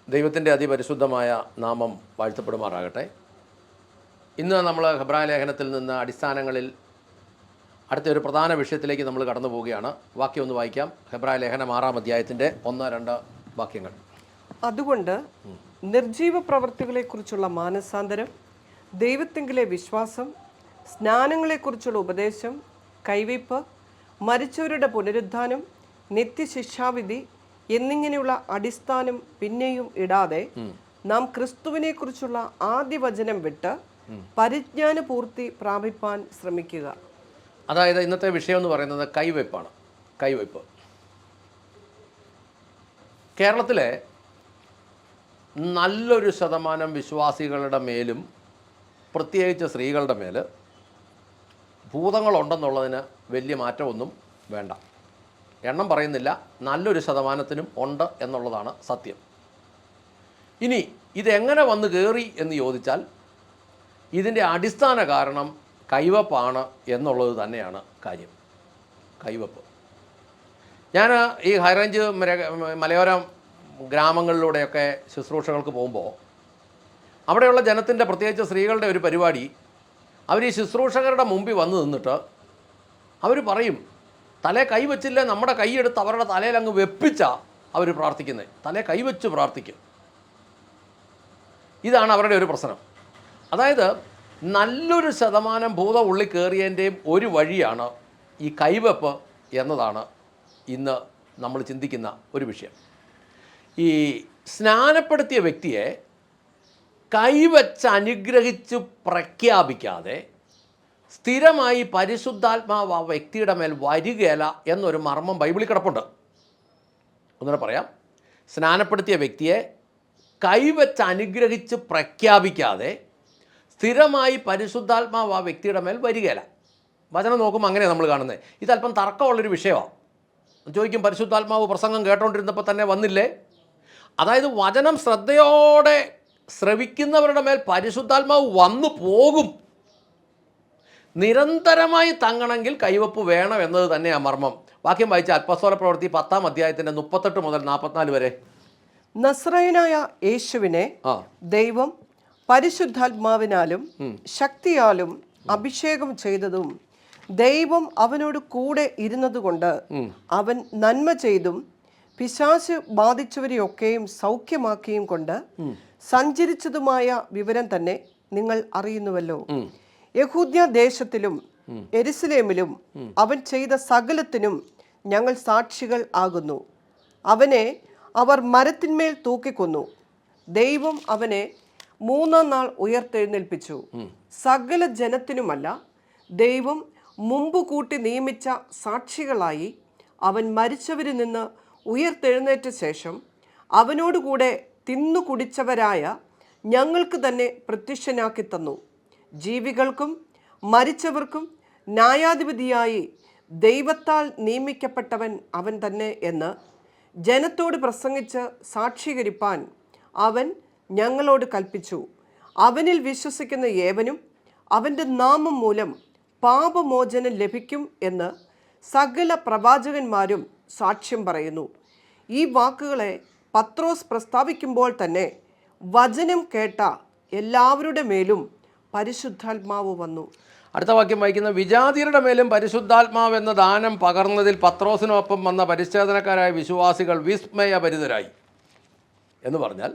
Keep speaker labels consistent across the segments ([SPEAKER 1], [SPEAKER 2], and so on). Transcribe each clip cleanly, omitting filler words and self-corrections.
[SPEAKER 1] ദൈവത്തിൻ്റെ അതിപരിശുദ്ധമായ നാമം വാഴ്ത്തപ്പെടുമാറാകട്ടെ. ഇന്ന് നമ്മൾ ഹെബ്രായ ലേഖനത്തിൽ നിന്ന് അടിസ്ഥാനങ്ങളിൽ അടുത്ത ഒരു പ്രധാന വിഷയത്തിലേക്ക് നമ്മൾ കടന്നു പോവുകയാണ്. വാക്യം ഒന്ന് വായിക്കാം. ഹെബ്രായ ലേഖനം 6-ാം അധ്യായത്തിൻ്റെ 1-2 വാക്യങ്ങൾ.
[SPEAKER 2] അതുകൊണ്ട് നിർജീവ പ്രവൃത്തികളെക്കുറിച്ചുള്ള മാനസാന്തരം, ദൈവത്തിങ്കിലെ വിശ്വാസം, സ്നാനങ്ങളെക്കുറിച്ചുള്ള ഉപദേശം, കൈവയ്പ്, മരിച്ചവരുടെ പുനരുദ്ധാനം, നിത്യശിക്ഷാവിധി എന്നിങ്ങനെയുള്ള അടിസ്ഥാനം പിന്നെയും ഇടാതെ നാം ക്രിസ്തുവിനെ കുറിച്ചുള്ള ആദ്യ വചനം വിട്ട് പരിജ്ഞാന പൂർത്തി പ്രാപിപ്പാൻ ശ്രമിക്കുക.
[SPEAKER 1] അതായത് ഇന്നത്തെ വിഷയം എന്ന് പറയുന്നത് കൈവയ്പ്പാണ്. കൈവയ്പ്പ് കേരളത്തിലെ നല്ലൊരു ശതമാനം വിശ്വാസികളുടെ മേലും പ്രത്യേകിച്ച് സ്ത്രീകളുടെ മേൽ ഭൂതങ്ങളുണ്ടെന്നുള്ളതിന് വലിയ മാറ്റമൊന്നും വേണ്ട. എണ്ണം പറയുന്നില്ല, നല്ലൊരു ശതമാനത്തിനും ഉണ്ട് എന്നുള്ളതാണ് സത്യം. ഇനി ഇതെങ്ങനെ വന്ന് കയറി എന്ന് ചോദിച്ചാൽ ഇതിൻ്റെ അടിസ്ഥാന കാരണം കൈവപ്പാണ് എന്നുള്ളത് തന്നെയാണ് കാര്യം. കൈവപ്പ്. ഞാൻ ഈ ഹൈറേഞ്ച് മലയോര ഗ്രാമങ്ങളിലൂടെയൊക്കെ ശുശ്രൂഷകൾക്ക് പോകുമ്പോൾ അവിടെയുള്ള ജനത്തിൻ്റെ പ്രത്യേകിച്ച് സ്ത്രീകളുടെ ഒരു പരിപാടി, അവർ ഈ ശുശ്രൂഷകരുടെ മുമ്പിൽ വന്ന് നിന്നിട്ട് അവർ പറയും, തലേ കൈവച്ചില്ലേ നമ്മുടെ കൈയെടുത്ത് അവരുടെ തലയിൽ അങ്ങ് വെപ്പിച്ചാ അവർ പ്രാർത്ഥിക്കുന്നത്. തലേ കൈവച്ച് പ്രാർത്ഥിക്കും. ഇതാണ് അവരുടെ ഒരു പ്രശ്നം. അതായത് നല്ലൊരു ശതമാനം ഭൂതം ഉള്ളിൽ കയറിയതിൻ്റെയും ഒരു വഴിയാണ് ഈ കൈവെപ്പ് എന്നതാണ് ഇന്ന് നമ്മൾ ചിന്തിക്കുന്ന ഒരു വിഷയം. ഈ സ്നാനപ്പെടുത്തിയ വ്യക്തിയെ കൈവച്ച് അനുഗ്രഹിച്ച് പ്രഖ്യാപിക്കാതെ സ്ഥിരമായി പരിശുദ്ധാത്മാവ് ആ വ്യക്തിയുടെ മേൽ വരികയില്ല എന്നൊരു മർമ്മം ബൈബിളിൽ കിടപ്പുണ്ട്. ഒന്നുകൂടെ പറയാം. സ്നാനപ്പെടുത്തിയ വ്യക്തിയെ കൈവച്ച് അനുഗ്രഹിച്ച് പ്രഖ്യാപിക്കാതെ സ്ഥിരമായി പരിശുദ്ധാത്മാവ് ആ വ്യക്തിയുടെ മേൽ വരികയില്ല. വചനം നോക്കുമ്പോൾ അങ്ങനെയാണ് നമ്മൾ കാണുന്നത്. ഇതല്പം തർക്കമുള്ളൊരു വിഷയമാണ്. ചോദിക്കും, പരിശുദ്ധാത്മാവ് പ്രസംഗം കേട്ടോണ്ടിരുന്നപ്പോൾ തന്നെ വന്നില്ലേ? അതായത് വചനം ശ്രദ്ധയോടെ ശ്രവിക്കുന്നവരുടെ മേൽ പരിശുദ്ധാത്മാവ് വന്നു പോകും. നിരന്തരമായി തങ്ങണമെങ്കിൽ കൈവപ്പ് വേണം എന്നത് തന്നെയാണ് മർമ്മം. വാക്യം വായിച്ച അപ്പോസ്തല പ്രവൃത്തി 10-ാം അധ്യായത്തിൻ്റെ 38 മുതൽ 44 വരെ.
[SPEAKER 2] നസ്രായനായ യേശുവിനെ ദൈവം പരിശുദ്ധാത്മാവിനാലും ശക്തിയാലും അഭിഷേകം ചെയ്തതും ദൈവം അവനോട് കൂടെ ഇരുന്നതുകൊണ്ട് അവൻ നന്മ ചെയ്തും പിശാച് ബാധിച്ചവരെയൊക്കെയും സൗഖ്യമാക്കിയും കൊണ്ട് സഞ്ചരിച്ചതുമായ വിവരം തന്നെ നിങ്ങൾ അറിയുന്നുവല്ലോ. യഹൂദ്യ ദേശത്തിലും യെരുശലേമിലും അവൻ ചെയ്ത സകലത്തിനും ഞങ്ങൾ സാക്ഷികൾ ആകുന്നു. അവനെ അവർ മരത്തിന്മേൽ തൂക്കിക്കൊന്നു. ദൈവം അവനെ 3-ാം നാൾ ഉയർത്തെഴുന്നേൽപ്പിച്ചു. സകല ജനത്തിനുമല്ല, ദൈവം മുമ്പ് കൂട്ടി നിയമിച്ച സാക്ഷികളായി അവൻ മരിച്ചവരിൽ നിന്ന് ഉയർത്തെഴുന്നേറ്റ ശേഷം അവനോടുകൂടെ തിന്നു കുടിച്ചവരായ ഞങ്ങൾക്ക് തന്നെ പ്രത്യക്ഷനാക്കി തന്നു. ജീവികൾക്കും മരിച്ചവർക്കും ന്യായാധിപതിയായി ദൈവത്താൽ നിയമിക്കപ്പെട്ടവൻ അവൻ തന്നെ എന്ന് ജനത്തോട് പ്രസംഗിച്ച് സാക്ഷീകരിപ്പാൻ അവൻ ഞങ്ങളോട് കൽപ്പിച്ചു. അവനിൽ വിശ്വസിക്കുന്ന ഏവനും അവൻ്റെ നാമം മൂലം പാപമോചനം ലഭിക്കും എന്ന് സകല പ്രവാചകന്മാരും സാക്ഷ്യം പറയുന്നു. ഈ വാക്കുകളെ പത്രോസ് പ്രസ്താവിക്കുമ്പോൾ തന്നെ വചനം കേട്ട എല്ലാവരുടെ മേലും പരിശുദ്ധാത്മാവ് വന്നു.
[SPEAKER 1] അടുത്ത വാക്യം വായിക്കുന്ന, വിജാതിയരുടെ മേലും പരിശുദ്ധാത്മാവ് എന്ന ദാനം പകർന്നതിൽ പത്രോസിനൊപ്പം വന്ന പരിച്ഛേദനക്കാരായ വിശ്വാസികൾ വിസ്മയഭരിതരായി എന്ന് പറഞ്ഞാൽ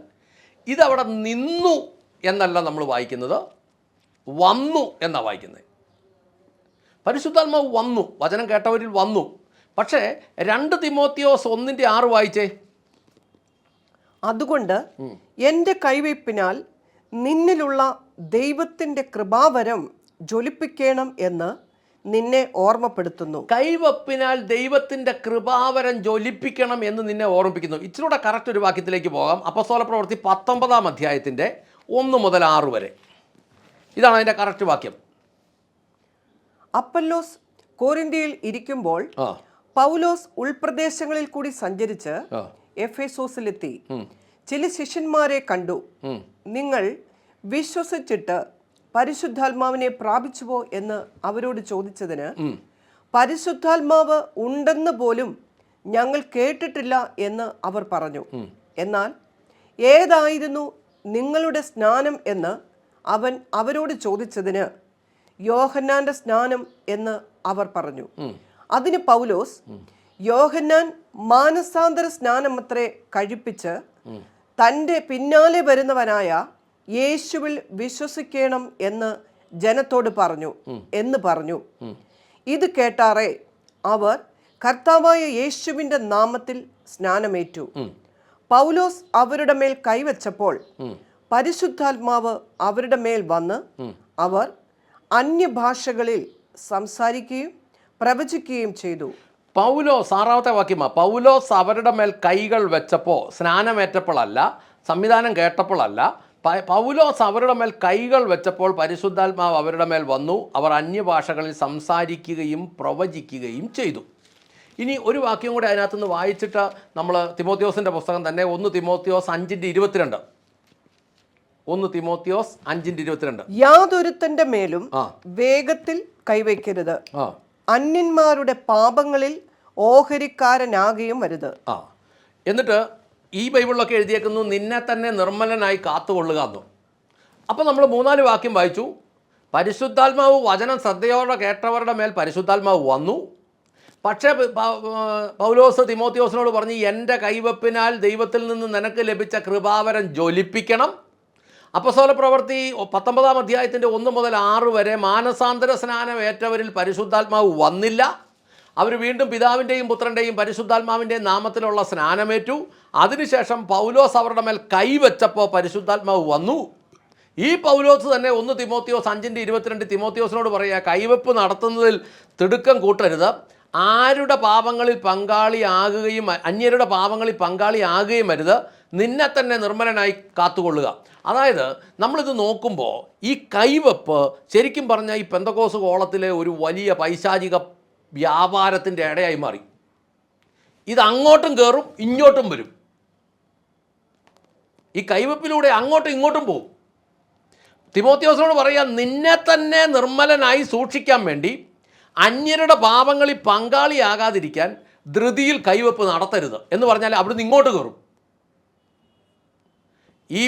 [SPEAKER 1] ഇതവിടെ നിന്നു എന്നല്ല നമ്മൾ വായിക്കുന്നത്, വന്നു എന്നാണ് വായിക്കുന്നത്. പരിശുദ്ധാത്മാവ് വന്നു, വചനം കേട്ടവരിൽ വന്നു. പക്ഷേ 2 തിമോത്തിയോസ് 1:6 വായിച്ചേ.
[SPEAKER 2] അതുകൊണ്ട് എൻ്റെ കൈവയ്പിനാൽ നിന്നിലുള്ള ദൈവത്തിൻ്റെ കൃപാവരം ജ്വലിപ്പിക്കണം എന്ന് നിന്നെ ഓർമ്മപ്പെടുത്തുന്നു.
[SPEAKER 1] കൈവപ്പിനാൽ ദൈവത്തിൻ്റെ കൃപാവരം ജ്വലിപ്പിക്കണം എന്ന് നിന്നെ ഓർമ്മിപ്പിക്കുന്നു. ഇച്ചിരൂടെ കറക്റ്റ് ഒരു വാക്യത്തിലേക്ക് പോകാം. അപ്പോസ്തല പ്രവൃത്തി 19-ാം അധ്യായത്തിൻ്റെ 1 മുതൽ 6 വരെ. ഇതാണ് അതിൻ്റെ കറക്റ്റ് വാക്യം.
[SPEAKER 2] അപ്പല്ലോസ് കോരിന്ത്യയിൽ ഇരിക്കുമ്പോൾ പൗലോസ് ഉൾപ്രദേശങ്ങളിൽ കൂടി സഞ്ചരിച്ച് എഫേസോസിലെത്തി. ചില ശിഷ്യന്മാരെ കണ്ടു. നിങ്ങൾ വിശ്വസിച്ചിട്ട് പരിശുദ്ധാത്മാവിനെ പ്രാപിച്ചുവോ എന്ന് അവരോട് ചോദിച്ചതിന്, പരിശുദ്ധാത്മാവ് ഉണ്ടെന്ന് പോലും ഞങ്ങൾ കേട്ടിട്ടില്ല എന്ന് അവർ പറഞ്ഞു. എന്നാൽ ഏതായിരുന്നു നിങ്ങളുടെ സ്നാനം എന്ന് അവൻ അവരോട് ചോദിച്ചതിന് യോഹന്നാന്റെ സ്നാനം എന്ന് അവർ പറഞ്ഞു. അതിന് പൗലോസ്, യോഹന്നാൻ മാനസാന്തര സ്നാനമത്രേ കഴിപ്പിച്ച് തൻ്റെ പിന്നാലെ വരുന്നവനായ യേശുവിൽ വിശ്വസിക്കണം എന്ന് ജനത്തോട് പറഞ്ഞു എന്ന് പറഞ്ഞു. ഇത് കേട്ടാറെ അവർ കർത്താവായ യേശുവിൻ്റെ നാമത്തിൽ സ്നാനമേറ്റു. പൗലോസ് അവരുടെ മേൽ കൈവച്ചപ്പോൾ പരിശുദ്ധാത്മാവ് അവരുടെ മേൽ വന്ന് അവർ അന്യഭാഷകളിൽ സംസാരിക്കുകയും പ്രവചിക്കുകയും ചെയ്തു.
[SPEAKER 1] പൗലോസ്, 6ാമത്തെ വാക്യമാ, പൗലോസ് അവരുടെ മേൽ കൈകൾ വെച്ചപ്പോൾ, സ്നാനമേറ്റപ്പോഴല്ല, സംവിധാനം കേട്ടപ്പോഴല്ല, പൗലോസ് അവരുടെ മേൽ കൈകൾ വെച്ചപ്പോൾ പരിശുദ്ധാത്മാവ് അവരുടെ മേൽ വന്നു, അവർ അന്യഭാഷകളിൽ സംസാരിക്കുകയും പ്രവചിക്കുകയും ചെയ്തു. ഇനി ഒരു വാക്യം കൂടെ അതിനകത്തുനിന്ന് വായിച്ചിട്ട് നമ്മൾ തിമോത്തിയോസിൻ്റെ പുസ്തകം തന്നെ 1 തിമോത്തിയോസ് 5:22, 1 തിമോത്തിയോസ് 5:22,
[SPEAKER 2] യാതൊരുത്തന്റെ മേലും വേഗത്തിൽ കൈവയ്ക്കരുത്, അന്യന്മാരുടെ പാപങ്ങളിൽ ഓഹരിക്കാരനാകുകയും വരുത്.
[SPEAKER 1] എന്നിട്ട് ഈ ബൈബിളിലൊക്കെ എഴുതിയേക്കുന്നു, നിന്നെ തന്നെ നിർമ്മലനായി കാത്തുകൊള്ളുക എന്നു. അപ്പോൾ നമ്മൾ 3-4 വാക്യം വായിച്ചു. പരിശുദ്ധാത്മാവ് വചനം ശ്രദ്ധയോടെ കേട്ടവരുടെ മേൽ പരിശുദ്ധാത്മാവ് വന്നു. പക്ഷേ പൗലോസ് തിമോത്തിയോസിനോട് പറഞ്ഞു, എൻ്റെ കൈവപ്പിനാൽ ദൈവത്തിൽ നിന്ന് നിനക്ക് ലഭിച്ച കൃപാവരം ജ്വലിപ്പിക്കണം. അപ്പോസ്തല പ്രവൃത്തി 19-ാം അധ്യായത്തിൻ്റെ 1 മുതൽ 6 വരെ മാനസാന്തര സ്നാനം ഏറ്റവരിൽ പരിശുദ്ധാത്മാവ് വന്നില്ല. അവർ വീണ്ടും പിതാവിൻ്റെയും പുത്രൻ്റെയും പരിശുദ്ധാത്മാവിൻ്റെയും നാമത്തിലുള്ള സ്നാനമേറ്റു. അതിനുശേഷം പൗലോസ് അവരുടെ മേൽ കൈവച്ചപ്പോൾ പരിശുദ്ധാത്മാവ് വന്നു. ഈ പൗലോസ് തന്നെ 1 തിമോത്തിയോസ് 5:22 തിമോത്തിയോസിനോട് പറയുക, കൈവെപ്പ് നടത്തുന്നതിൽ തിടുക്കം കൂട്ടരുത്, ആരുടെ പാപങ്ങളിൽ പങ്കാളിയാകുകയും അന്യരുടെ പാപങ്ങളിൽ പങ്കാളിയാകുകയും അരുത്, നിന്നെ തന്നെ നിർമ്മലനായി കാത്തുകൊള്ളുക. അതായത് നമ്മളിത് നോക്കുമ്പോൾ ഈ കൈവെപ്പ് ശരിക്കും പറഞ്ഞാൽ ഈ പെന്തക്കോസ് കോളത്തിലെ ഒരു വലിയ പൈശാചിക വ്യാപാരത്തിൻ്റെ ഇടയായി മാറി. ഇത് അങ്ങോട്ടും കയറും ഇങ്ങോട്ടും വരും. ഈ കൈവെപ്പിലൂടെ അങ്ങോട്ടും ഇങ്ങോട്ടും പോകും. തിമോത്തിയോസിനോട് പറയാം, നിന്നെ തന്നെ നിർമ്മലനായി സൂക്ഷിക്കാൻ വേണ്ടി അന്യരുടെ പാപങ്ങളിൽ പങ്കാളിയാകാതിരിക്കാൻ ധൃതിയിൽ കൈവെപ്പ് നടത്തരുത് എന്ന് പറഞ്ഞാൽ അവിടുന്ന് ഇങ്ങോട്ട് കയറും. ഈ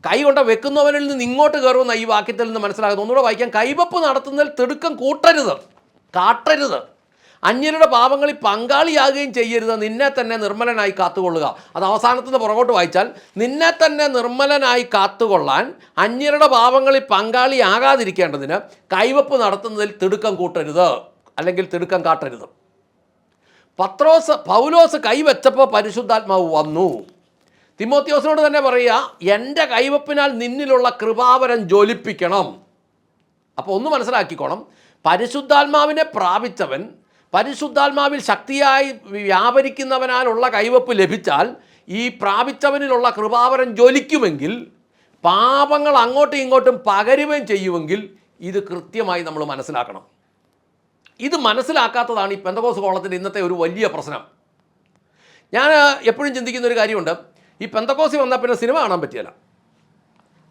[SPEAKER 1] കൈ കൊണ്ട് വെക്കുന്നവനിൽ നിന്ന് ഇങ്ങോട്ട് കയറുമെന്ന ഈ വാക്യത്തിൽ നിന്ന് മനസ്സിലാകുന്നത്. ഒന്നുകൂടെ വായിക്കാം, കൈവെപ്പ് നടത്തുന്നതിൽ തിടുക്കം കാട്ടരുത്, അന്യരുടെ പാപങ്ങളിൽ പങ്കാളിയാകുകയും ചെയ്യരുത്, നിന്നെ തന്നെ നിർമ്മലനായി കാത്തുകൊള്ളുക. അത് അവസാനത്തുനിന്ന് പുറകോട്ട് വായിച്ചാൽ, നിന്നെ തന്നെ നിർമ്മലനായി കാത്തുകൊള്ളാൻ അന്യരുടെ പാപങ്ങളിൽ പങ്കാളിയാകാതിരിക്കേണ്ടതിന് കൈവെപ്പ് നടത്തുന്നതിൽ തിടുക്കം കൂട്ടരുത്, അല്ലെങ്കിൽ തിടുക്കം കാട്ടരുത്. പൗലോസ് കൈവച്ചപ്പോൾ പരിശുദ്ധാത്മാവ് വന്നു. തിമോത്തിയോസിനോട് തന്നെ പറയുക, എൻ്റെ കൈവപ്പിനാൽ നിന്നിലുള്ള കൃപാവരം ജ്വലിപ്പിക്കണം. അപ്പോൾ ഒന്ന് മനസ്സിലാക്കിക്കോണം, പരിശുദ്ധാത്മാവിനെ പ്രാപിച്ചവൻ പരിശുദ്ധാത്മാവിൽ ശക്തിയായി വ്യാപരിക്കുന്നവനാലുള്ള കൈവപ്പ് ലഭിച്ചാൽ ഈ പ്രാപിച്ചവനിലുള്ള കൃപാവരം ജ്വലിക്കുമെങ്കിൽ, പാപങ്ങൾ അങ്ങോട്ടും ഇങ്ങോട്ടും പകരുകയും ചെയ്യുമെങ്കിൽ ഇത് കൃത്യമായി നമ്മൾ മനസ്സിലാക്കണം. ഇത് മനസ്സിലാക്കാത്തതാണ് ഈ പെന്തക്കോസ് കോളത്തിൻ്റെ ഇന്നത്തെ ഒരു വലിയ പ്രശ്നം. ഞാൻ എപ്പോഴും ചിന്തിക്കുന്നൊരു കാര്യമുണ്ട്, ഈ പെന്തക്കോസി വന്നാൽ പിന്നെ സിനിമ കാണാൻ പറ്റിയല്ല.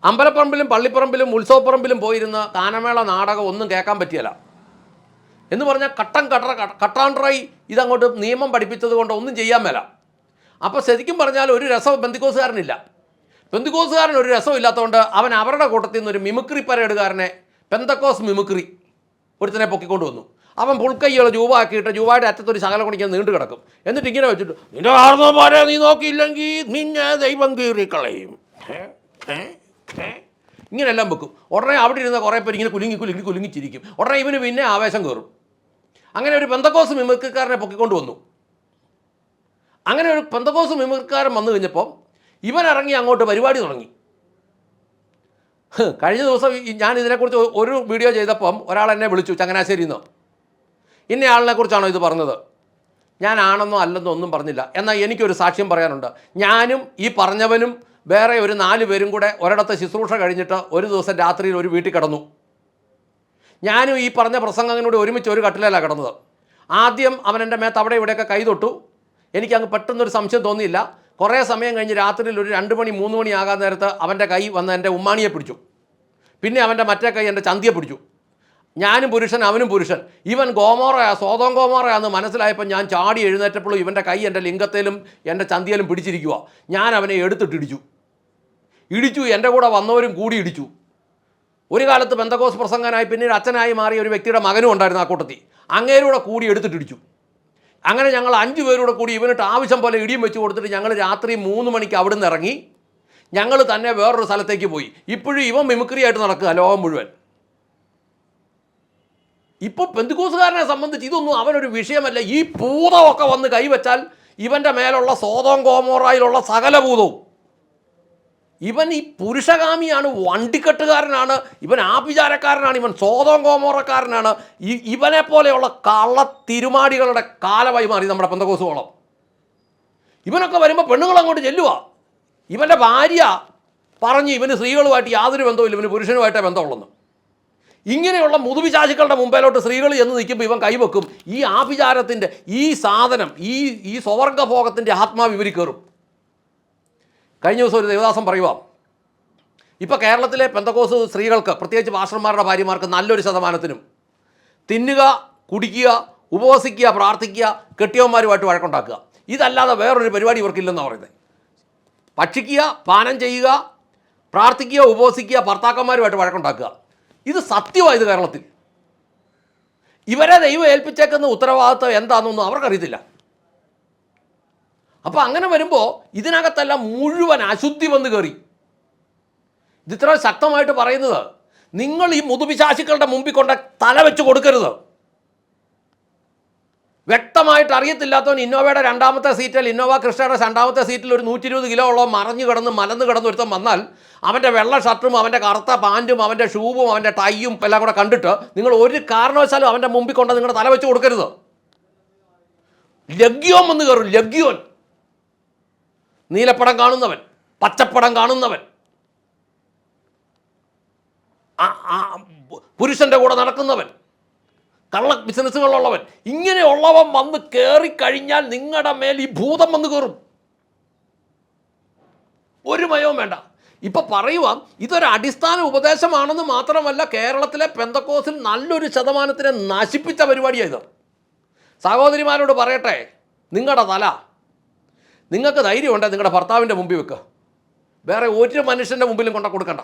[SPEAKER 1] അമ്പലപ്പറമ്പിലും പള്ളിപ്പറമ്പിലും ഉത്സവപ്പറമ്പിലും പോയിരുന്ന ഗാനമേള നാടകം ഒന്നും കേൾക്കാൻ പറ്റിയല്ല. എന്ന് പറഞ്ഞാൽ കട്ടാൻഡ്രായി ഇതങ്ങോട്ട് നിയമം പഠിപ്പിച്ചത് കൊണ്ട് ഒന്നും ചെയ്യാൻ മേല. അപ്പോൾ ശരിക്കും പറഞ്ഞാൽ ഒരു രസം പെന്തിക്കോസുകാരനില്ല. പെന്തിക്കോസുകാരൻ ഒരു രസമില്ലാത്തതുകൊണ്ട് അവൻ അവരുടെ കൂട്ടത്തിൽ നിന്നൊരു മിമിക്രി പരേഡുകാരനെ, പെന്തക്കോസ് മിമിക്രി ഒരുത്തനെ പൊക്കിക്കൊണ്ട് വന്നു. അവൻ പുൾക്കൈയുള്ള ജൂവാക്കിയിട്ട് ജൂവായുടെ അറ്റത്തൊരു ശകലം കൊണ്ടിങ്ങനെ നീണ്ടു കിടക്കും. എന്നിട്ട് ഇങ്ങനെ വെച്ചിട്ട്, നിന്റെ കാരണവന്മാരെ നീ നോക്കിയില്ലെങ്കിൽ നിന്നെ ദൈവം കീറിക്കളയും, ഇങ്ങനെല്ലാം വെക്കും. ഉടനെ അവിടെ ഇരുന്ന കുറേ പേര് ഇങ്ങനെ കുലുങ്ങിച്ചിരിക്കും. ഉടനെ ഇവന് പിന്നെ ആവേശം കയറും. അങ്ങനെ ഒരു പെന്തക്കോസ് മിമിക്രിക്കാരനെ പൊക്കിക്കൊണ്ട് വന്നു. അങ്ങനെ ഒരു പെന്തക്കോസ് മിമിക്രിക്കാരൻ വന്നു കഴിഞ്ഞപ്പോൾ ഇവൻ ഇറങ്ങി അങ്ങോട്ട് പരിപാടി തുടങ്ങി. കഴിഞ്ഞ ദിവസം ഞാൻ ഇതിനെക്കുറിച്ച് ഒരു വീഡിയോ ചെയ്തപ്പം ഒരാൾ എന്നെ വിളിച്ചു, ചങ്ങനാശ്ശേരിയിൽ നിന്ന്. ഇന്നയാളിനെ കുറിച്ചാണോ ഇത് പറഞ്ഞത്? ഞാനാണെന്നോ അല്ലെന്നോ ഒന്നും പറഞ്ഞില്ല. എന്നാൽ എനിക്കൊരു സാക്ഷ്യം പറയാനുണ്ട്. ഞാനും ഈ പറഞ്ഞവനും വേറെ ഒരു 4 പേരും കൂടെ ഒരിടത്ത് ശുശ്രൂഷ കഴിഞ്ഞിട്ട് ഒരു ദിവസം രാത്രിയിൽ ഒരു വീട്ടിൽ കിടന്നു. ഞാനും ഈ പറഞ്ഞ പ്രസംഗത്തിനോട് ഒരുമിച്ച് ഒരു കട്ടിലല്ല കിടന്നത്. ആദ്യം അവൻ എൻ്റെ മേത്ത് അവിടെ ഇവിടെയൊക്കെ കൈ തൊട്ടു. എനിക്കങ്ങ് പെട്ടെന്നൊരു സംശയം തോന്നിയില്ല. കുറേ സമയം കഴിഞ്ഞ് രാത്രിയിൽ ഒരു 2 മണി 3 മണി ആകാൻ നേരത്ത് അവൻ്റെ കൈ വന്ന് എൻ്റെ ഉമ്മാണിയെ പിടിച്ചു. പിന്നെ അവൻ്റെ മറ്റേ കൈ എൻ്റെ ചന്തിയെ പിടിച്ചു. ഞാനും പുരുഷൻ അവനും പുരുഷൻ. ഇവൻ സോതോം ഗോമോറയാന്ന് മനസ്സിലായപ്പോൾ ഞാൻ ചാടി എഴുന്നേറ്റപ്പോഴും ഇവൻ്റെ കൈ എൻ്റെ ലിംഗത്തേലും എൻ്റെ ചന്തിയിലും പിടിച്ചിരിക്കുക. ഞാൻ അവനെ എടുത്തിട്ടിടിച്ചു. ഇടിച്ചു. എൻ്റെ കൂടെ വന്നവരും കൂടി ഇടിച്ചു. ഒരു കാലത്ത് പെന്തക്കോസ് പ്രസംഗനായി പിന്നീട് അച്ഛനായി മാറിയ ഒരു വ്യക്തിയുടെ മകനും ഉണ്ടായിരുന്നു ആ കൂട്ടത്തിൽ. അങ്ങേരൂടെ കൂടി എടുത്തിട്ടിടിച്ചു. അങ്ങനെ ഞങ്ങൾ 5 പേരൂടെ കൂടി ഇവനിട്ട് ആവശ്യം പോലെ ഇടിയും വെച്ച് കൊടുത്തിട്ട് ഞങ്ങൾ രാത്രി 3 മണിക്ക് അവിടെ നിന്ന് ഇറങ്ങി ഞങ്ങൾ തന്നെ വേറൊരു സ്ഥലത്തേക്ക് പോയി. ഇപ്പോഴും ഇവൻ മിമിക്രി ആയിട്ട് നടക്കുക ലോകം മുഴുവൻ. ഇപ്പോൾ പെന്തിക്കോസുകാരനെ സംബന്ധിച്ച് ഇതൊന്നും അവനൊരു വിഷയമല്ല. ഈ ഭൂതമൊക്കെ വന്ന് കൈവച്ചാൽ ഇവൻ്റെ മേലുള്ള സോദോം ഗോമോറയിലുള്ള സകല ഭൂതവും. ഇവൻ ഈ പുരുഷകാമിയാണ്, വണ്ടിക്കെട്ടുകാരനാണ്, ഇവൻ ആഭിചാരക്കാരനാണ്, ഇവൻ സോദോം ഗോമോറക്കാരനാണ്. ഇവനെ പോലെയുള്ള കള്ള തിരുമാടികളുടെ കാലമായി മാറി നമ്മുടെ പെന്തക്കോസുകോളം. ഇവനൊക്കെ വരുമ്പോൾ പെണ്ണുങ്ങൾ അങ്ങോട്ട് ചെല്ലുക. ഇവൻ്റെ ഭാര്യ പറഞ്ഞ് ഇവന് സ്ത്രീകളുമായിട്ട് യാതൊരു ബന്ധവുമില്ല, ഇവന് പുരുഷനുമായിട്ടേ ബന്ധമുള്ളെന്ന്. ഇങ്ങനെയുള്ള മുതുപിശാചുക്കളുടെ മുമ്പിലോട്ട് സ്ത്രീകൾ എന്ന് നിൽക്കുമ്പോൾ ഇവൻ കൈവെക്കും. ഈ ആഭിചാരത്തിൻ്റെ ഈ സാധനം, ഈ സ്വവർഗഭോഗത്തിൻ്റെ ആത്മാവ് ഇവർ കയറും. കഴിഞ്ഞ ദിവസം ഒരു ദേവദാസം പറയുക, ഇപ്പോൾ കേരളത്തിലെ പെന്തക്കോസ് സ്ത്രീകൾക്ക്, പ്രത്യേകിച്ച് പാസ്റ്റർമാരുടെ ഭാര്യമാർക്ക് നല്ലൊരു ശതമാനത്തിനും തിന്നുക, കുടിക്കുക, ഉപവസിക്കുക, പ്രാർത്ഥിക്കുക, കെട്ടിയവന്മാരുമായിട്ട് വഴക്കുണ്ടാക്കുക, ഇതല്ലാതെ വേറൊരു പരിപാടി ഇവർക്കില്ലെന്നാണ് പറയുന്നത്. ഭക്ഷിക്കുക, പാനം ചെയ്യുക, പ്രാർത്ഥിക്കുക, ഉപവസിക്കുക, ഭർത്താക്കന്മാരുമായിട്ട് വഴക്കുണ്ടാക്കുക, ഇത് സത്യമാണ്. ഇത് കേരളത്തിൽ ഇവരെ ദൈവം ഏൽപ്പിച്ചേക്കുന്ന ഉത്തരവാദിത്വം എന്താണെന്നൊന്നും അവർക്കറിയത്തില്ല. അപ്പോൾ അങ്ങനെ വരുമ്പോൾ ഇതിനകത്തെല്ലാം മുഴുവൻ അശുദ്ധി വന്ന് കയറി. ഇതിത്ര ശക്തമായിട്ട് പറയുന്നത്, നിങ്ങൾ ഈ മുതുപിശാചുക്കളുടെ മുമ്പിൽ കൊണ്ട് തല വെച്ച് കൊടുക്കരുത്. വ്യക്തമായിട്ട് അറിയത്തില്ലാത്തവൻ ഇന്നോവയുടെ 2ാമത്തെ സീറ്റിൽ, ഇന്നോവ ക്രിസ്റ്റയുടെ 2ാമത്തെ സീറ്റിൽ ഒരു 120 കിലോ ഉള്ള മലന്ന് കിടന്ന് ഒരുത്തം വന്നാൽ അവൻ്റെ വെള്ള ഷർട്ടും അവൻ്റെ കറുത്ത പാൻറ്റും അവൻ്റെ ഷൂവും അവൻ്റെ ടൈയും എല്ലാം കൂടെ കണ്ടിട്ട് നിങ്ങൾ ഒരു കാരണവശാലും അവൻ്റെ മുമ്പിൽ കൊണ്ട് നിങ്ങളുടെ തല വെച്ച് കൊടുക്കരുത്. ലഗ്യോൻ വന്ന് കയറും. ലഗ്യോൻ, നീലപ്പടം കാണുന്നവൻ, പച്ചപ്പടം കാണുന്നവൻ, പുരുഷൻ്റെ കൂടെ നടക്കുന്നവൻ, കള്ള ബിസിനസ്സുകളുള്ളവൻ, ഇങ്ങനെയുള്ളവൻ വന്ന് കയറിക്കഴിഞ്ഞാൽ നിങ്ങളുടെ മേൽ ഈ ഭൂതം വന്ന് കയറും. ഒരു മയവും വേണ്ട. ഇപ്പം പറയുക, ഇതൊരു അടിസ്ഥാന ഉപദേശമാണെന്ന് മാത്രമല്ല, കേരളത്തിലെ പെന്തക്കോസിൽ നല്ലൊരു ശതമാനത്തിനെ നശിപ്പിച്ച പരിപാടിയായത്. സഹോദരിമാരോട് പറയട്ടെ, നിങ്ങളുടെ തല നിങ്ങൾക്ക് ധൈര്യമുണ്ട് നിങ്ങളുടെ ഭർത്താവിൻ്റെ മുമ്പിൽ വെക്കുക, വേറെ ഒരു മനുഷ്യൻ്റെ മുമ്പിലും കൊണ്ട കൊടുക്കണ്ട.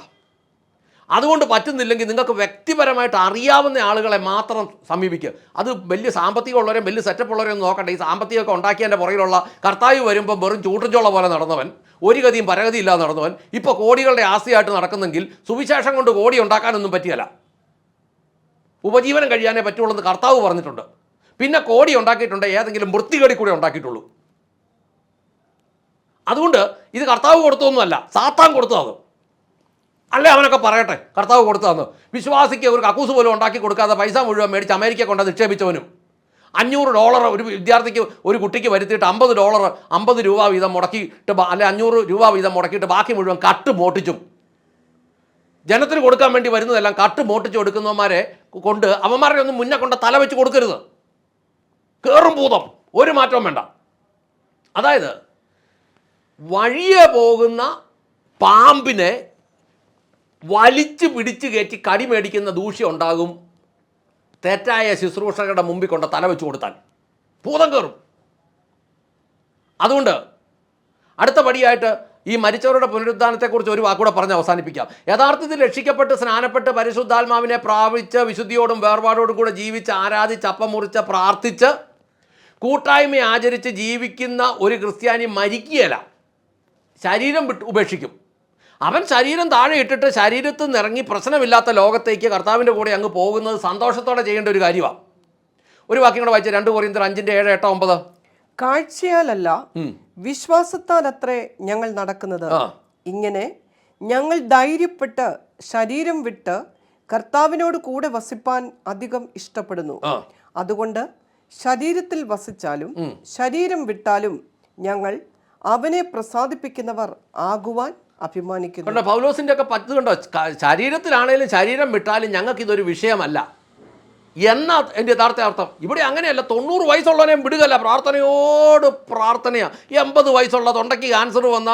[SPEAKER 1] അതുകൊണ്ട് പറ്റുന്നില്ലെങ്കിൽ നിങ്ങൾക്ക് വ്യക്തിപരമായിട്ട് അറിയാവുന്ന ആളുകളെ മാത്രം സമീപിക്കുക. അത് വലിയ സാമ്പത്തികമുള്ളവരെയും വലിയ സെറ്റപ്പുള്ളവരെയും നോക്കണ്ട. ഈ സാമ്പത്തികമൊക്കെ ഉണ്ടാക്കിയതിൻ്റെ പുറകിലുള്ള കർത്താവ് വരുമ്പോൾ വെറും ചൂട്ടുചോള പോലെ നടന്നവൻ, ഒരു ഗതിയും പരഗതി ഇല്ലാതെ നടന്നവൻ, ഇപ്പോൾ കോടികളുടെ ആസ്തിയായിട്ട് നടക്കുന്നെങ്കിൽ സുവിശേഷം കൊണ്ട് കോടി ഉണ്ടാക്കാനൊന്നും പറ്റിയല്ല, ഉപജീവനം കഴിയാനേ പറ്റുള്ളൂ എന്ന് കർത്താവ് പറഞ്ഞിട്ടുണ്ട്. പിന്നെ കോടി ഉണ്ടാക്കിയിട്ടുണ്ട് ഏതെങ്കിലും വൃത്തികേടി കൂടെ ഉണ്ടാക്കിയിട്ടുള്ളൂ. അതുകൊണ്ട് ഇത് കർത്താവ് കൊടുത്തതൊന്നുമല്ല, സാത്താൻ കൊടുത്തത്. അല്ലേ അവനൊക്കെ പറയട്ടെ കർത്താവ് കൊടുത്തതെന്ന്. വിശ്വാസിക്ക് ഒരു കക്കൂസ് പോലും ഉണ്ടാക്കി കൊടുക്കാതെ പൈസ മുഴുവൻ മേടിച്ച് അമേരിക്ക കൊണ്ട് നിക്ഷേപിച്ചവനും, $500 ഒരു വിദ്യാർത്ഥിക്ക്, ഒരു കുട്ടിക്ക് വരുത്തിയിട്ട് $50 50 രൂപ വീതം മുടക്കിയിട്ട്, അല്ലെ 500 രൂപ വീതം മുടക്കിയിട്ട് ബാക്കി മുഴുവൻ കട്ട് മോട്ടിച്ചും ജനത്തിന് കൊടുക്കാൻ വേണ്ടി വരുന്നതെല്ലാം കട്ട് മോട്ടിച്ച് കൊടുക്കുന്നവന്മാരെ കൊണ്ട് അവന്മാരുടെ ഒന്നും മുന്നേ കൊണ്ട് തല വെച്ച് കൊടുക്കരുത്. കയറും ഭൂതം, ഒരു മാറ്റവും വേണ്ട. അതായത് വഴിയെ പോകുന്ന പാമ്പിനെ വലിച്ചു പിടിച്ച് കയറ്റി കടി മേടിക്കുന്ന ദൂഷ്യം ഉണ്ടാകും തെറ്റായ ശുശ്രൂഷകരുടെ മുമ്പിൽ കൊണ്ട് തല വെച്ച് കൊടുത്താൽ. ഭൂതം കയറും. അതുകൊണ്ട് അടുത്ത പടിയായിട്ട് ഈ മരിച്ചവരുടെ പുനരുദ്ധാനത്തെക്കുറിച്ച് ഒരു വാക്കൂടെ പറഞ്ഞ് അവസാനിപ്പിക്കാം. യഥാർത്ഥത്തിൽ രക്ഷിക്കപ്പെട്ട് സ്നാനപ്പെട്ട് പരിശുദ്ധാത്മാവിനെ പ്രാപിച്ച് വിശുദ്ധിയോടും വേർപാടോടും കൂടെ ജീവിച്ച് ആരാധിച്ച് അപ്പം മുറിച്ച് പ്രാർത്ഥിച്ച് കൂട്ടായ്മ ആചരിച്ച് ജീവിക്കുന്ന ഒരു ക്രിസ്ത്യാനി മരിക്കുകയല്ല, ശരീരം ഉപേക്ഷിക്കും. അവൻ ശരീരം താഴെ ഇട്ടിട്ട് ശരീരത്തിൽ നിന്ന് ഇറങ്ങി പ്രശ്നമില്ലാത്ത ലോകത്തേക്ക് കർത്താവിൻ്റെ കൂടെ അങ്ങ് പോകുന്നത് സന്തോഷത്തോടെ ചെയ്യേണ്ട ഒരു കാര്യമാണ്. ഒരു വാക്യം കൂടെ വായിച്ച 2 കൊരിന്ത്യർ 5:7, 8, 9.
[SPEAKER 2] കാഴ്ചയാലല്ല വിശ്വാസത്താൽ അത്രേ ഞങ്ങൾ നടക്കുന്നത്. ഇങ്ങനെ ഞങ്ങൾ ധൈര്യപ്പെട്ട് ശരീരം വിട്ട് കർത്താവിനോട് കൂടെ വസിപ്പാൻ അധികം ഇഷ്ടപ്പെടുന്നു. അതുകൊണ്ട് ശരീരത്തിൽ വസിച്ചാലും ശരീരം വിട്ടാലും ഞങ്ങൾ അവനെ പ്രസാദിപ്പിക്കുന്നവർ ആകുവാൻ അഭിമാനിക്കുന്നു.
[SPEAKER 1] പൗലോസിൻ്റെ ഒക്കെ പത്ത് കണ്ടോ, ശരീരത്തിലാണേലും ശരീരം വിട്ടാലും ഞങ്ങൾക്ക് ഇതൊരു വിഷയമല്ല എന്നാ എൻ്റെ യഥാർത്ഥ അർത്ഥം. ഇവിടെ അങ്ങനെയല്ല. 90 വയസ്സുള്ളവനെയും വിടുകയല്ല, പ്രാർത്ഥനയോട് പ്രാർത്ഥനയാണ്. 80 വയസ്സുള്ള തൊണ്ടയ്ക്ക് ക്യാൻസർ വന്ന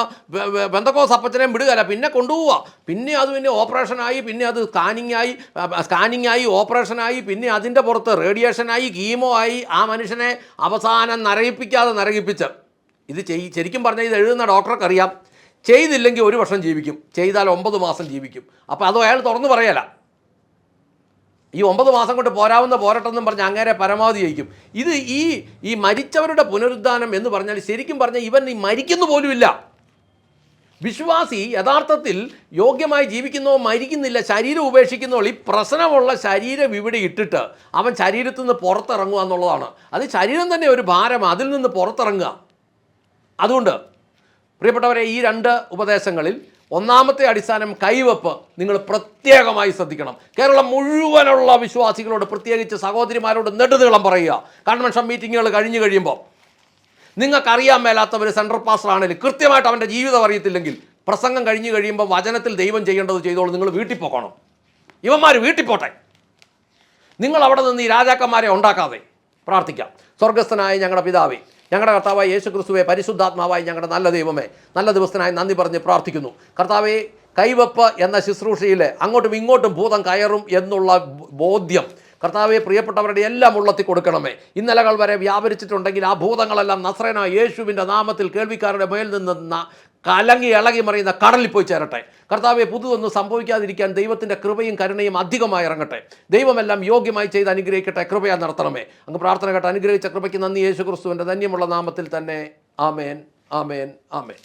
[SPEAKER 1] പെന്തക്കോസ് അപ്പച്ചനെയും വിടുകയല്ല, പിന്നെ കൊണ്ടുപോവുക. പിന്നെ അത് പിന്നെ ഓപ്പറേഷനായി, പിന്നെ അത് സ്കാനിങ് ആയി ഓപ്പറേഷനായി, പിന്നെ അതിൻ്റെ പുറത്ത് റേഡിയേഷനായി, കീമോ ആയി. ആ മനുഷ്യനെ അവസാനം നരകിപ്പിക്കാതെ നരകിപ്പിച്ച് ഇത് ശരിക്കും പറഞ്ഞാൽ ഇത് എഴുതുന്ന ഡോക്ടർക്ക് അറിയാം. ചെയ്തില്ലെങ്കിൽ 1 വർഷം ജീവിക്കും, ചെയ്താൽ 9 മാസം ജീവിക്കും. അപ്പോൾ അതും അയാൾ തുറന്നു പറയല. ഈ 9 മാസം കൊണ്ട് പോരാവുന്ന പോരട്ടെന്നും പറഞ്ഞ് അങ്ങേരെ പരമാവധി ജയിക്കും. ഇത് ഈ മരിച്ചവരുടെ പുനരുദ്ധാനം എന്ന് പറഞ്ഞാൽ ശരിക്കും പറഞ്ഞാൽ ഇവൻ ഈ മരിക്കുന്നു പോലുമില്ല. വിശ്വാസി യഥാർത്ഥത്തിൽ യോഗ്യമായി ജീവിക്കുന്നോ മരിക്കുന്നില്ല, ശരീരം ഉപേക്ഷിക്കുന്നോ. ഈ പ്രശ്നമുള്ള ശരീരം ഇവിടെ ഇട്ടിട്ട് അവൻ ശരീരത്തിൽ നിന്ന് പുറത്തിറങ്ങുക എന്നുള്ളതാണ്. അത് ശരീരം തന്നെ ഒരു ഭാരം, അതിൽ നിന്ന് പുറത്തിറങ്ങുക. അതുകൊണ്ട് പ്രിയപ്പെട്ടവരെ, ഈ 2 ഉപദേശങ്ങളിൽ ഒന്നാമത്തെ അടിസ്ഥാനം കൈവപ്പ് നിങ്ങൾ പ്രത്യേകമായി ശ്രദ്ധിക്കണം. കേരളം മുഴുവനുള്ള വിശ്വാസികളോട്, പ്രത്യേകിച്ച് സഹോദരിമാരോട് നെടുനീളം പറയുക. കൺവെൻഷൻ മീറ്റിങ്ങുകൾ കഴിഞ്ഞ് കഴിയുമ്പോൾ നിങ്ങൾക്കറിയാൻ മേലാത്തവർ സെൻട്രൽ പാസ്റ്റർ ആണെങ്കിലും കൃത്യമായിട്ട് അവൻ്റെ ജീവിതം അറിയത്തില്ലെങ്കിൽ പ്രസംഗം കഴിഞ്ഞ് കഴിയുമ്പോൾ വചനത്തിൽ ദൈവം ചെയ്യേണ്ടത് ചെയ്തോളൂ. നിങ്ങൾ വീട്ടിൽ പോകണം. ഇവന്മാർ വീട്ടിൽ പോട്ടെ. നിങ്ങൾ അവിടെ നിന്ന് ഈ രാജാക്കന്മാരെ ഉണ്ടാക്കാതെ പ്രാർത്ഥിക്കാം. സ്വർഗസ്ഥനായ ഞങ്ങളുടെ പിതാവേ, ഞങ്ങളുടെ കർത്താവായ യേശു ക്രിസ്തുവേ, പരിശുദ്ധാത്മാവായി ഞങ്ങളുടെ നല്ല ദൈവമേ, നല്ല ദിവസത്തിനായി നന്ദി പറഞ്ഞ് പ്രാർത്ഥിക്കുന്നു. കർത്താവേ, കൈവപ്പ് എന്ന ശുശ്രൂഷയിൽ അങ്ങോട്ടും ഇങ്ങോട്ടും ഭൂതം കയറും എന്നുള്ള ബോധ്യം കർത്താവെ പ്രിയപ്പെട്ടവരുടെ എല്ലാം ഉള്ളത്തിൽ കൊടുക്കണമേ. ഇന്നലകൾ വരെ വ്യാപരിച്ചിട്ടുണ്ടെങ്കിൽ ആ ഭൂതങ്ങളെല്ലാം നസ്രേനായ യേശുവിൻ്റെ നാമത്തിൽ കേൾവിക്കാരുടെ മേൽ നിന്ന് കലങ്ങി ഇളകി മറിയുന്ന കടലിൽ പോയി ചേരട്ടെ. കർത്താവെ, പുതുതൊന്നും സംഭവിക്കാതിരിക്കാൻ ദൈവത്തിൻ്റെ കൃപയും കരുണയും അധികമായി ഇറങ്ങട്ടെ. ദൈവമെല്ലാം യോഗ്യമായി ചെയ്ത് അനുഗ്രഹിക്കട്ടെ. കൃപയാ നടത്തണമേ. അങ്ങ് പ്രാർത്ഥന കേട്ട് അനുഗ്രഹിച്ച കൃപയ്ക്ക് നന്ദി. യേശു ക്രിസ്തുവിൻ്റെ ധന്യമുള്ള നാമത്തിൽ തന്നെ. ആമേൻ, ആമേൻ, ആമേൻ.